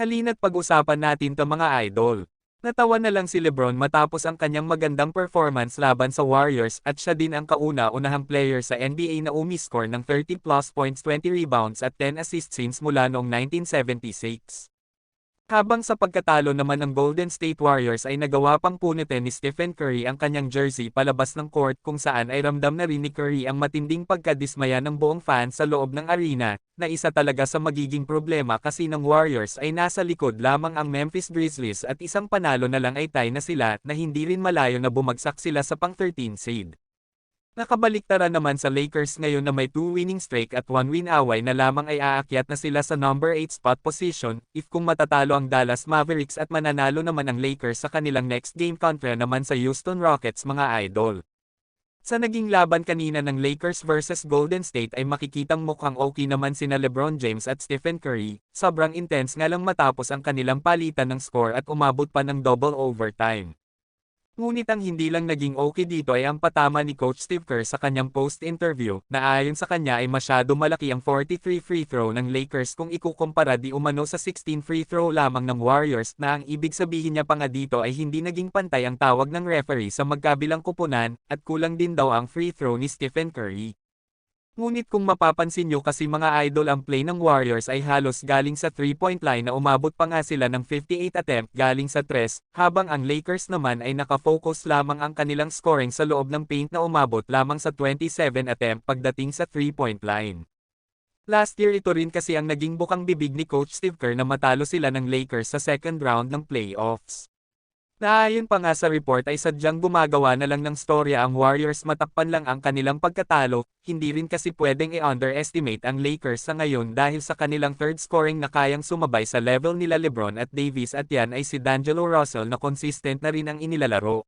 Halina't pag-usapan natin 'to mga idol. Natawa na lang si LeBron matapos ang kanyang magandang performance laban sa Warriors at siya din ang kauna-unahang player sa NBA na umiscore ng 30+ points, 20 rebounds at 10 assists since mula noong 1976. Habang sa pagkatalo naman ng Golden State Warriors ay nagawa pang punitin ni Stephen Curry ang kanyang jersey palabas ng court kung saan ay ramdam na rin ni Curry ang matinding pagkadismaya ng buong fans sa loob ng arena, na isa talaga sa magiging problema kasi ng Warriors ay nasa likod lamang ang Memphis Grizzlies at isang panalo na lang ay tie na sila na hindi rin malayo na bumagsak sila sa pang-13 seed. Nakabaliktara naman sa Lakers ngayon na may 2 winning streak at 1 win away na lamang ay aakyat na sila sa number 8 spot position, if kung matatalo ang Dallas Mavericks at mananalo naman ang Lakers sa kanilang next game kontra naman sa Houston Rockets mga idol. Sa naging laban kanina ng Lakers versus Golden State ay makikitang mukhang okay naman sina LeBron James at Stephen Curry, sobrang intense nga lang matapos ang kanilang palitan ng score at umabot pa ng double overtime. Ngunit ang hindi lang naging okay dito ay ang patama ni Coach Steve Kerr sa kanyang post-interview, na ayon sa kanya ay masyado malaki ang 43 free throw ng Lakers kung ikukumpara di umano sa 16 free throw lamang ng Warriors, na ang ibig sabihin niya pa nga dito ay hindi naging pantay ang tawag ng referee sa magkabilang kupunan, at kulang din daw ang free throw ni Stephen Curry. Ngunit kung mapapansin nyo kasi mga idol, ang play ng Warriors ay halos galing sa 3-point line na umabot pa nga sila ng 58 attempt galing sa 3, habang ang Lakers naman ay nakafocus lamang ang kanilang scoring sa loob ng paint na umabot lamang sa 27 attempt pagdating sa 3-point line. Last year ito rin kasi ang naging bukang bibig ni Coach Steve Kerr na matalo sila ng Lakers sa second round ng playoffs. Naayon pa nga sa report ay sadyang gumagawa na lang ng storya ang Warriors matakpan lang ang kanilang pagkatalo, hindi rin kasi pwedeng i-underestimate ang Lakers sa ngayon dahil sa kanilang third scoring na kayang sumabay sa level nila LeBron at Davis, at yan ay si D'Angelo Russell na consistent na rin ang inilalaro.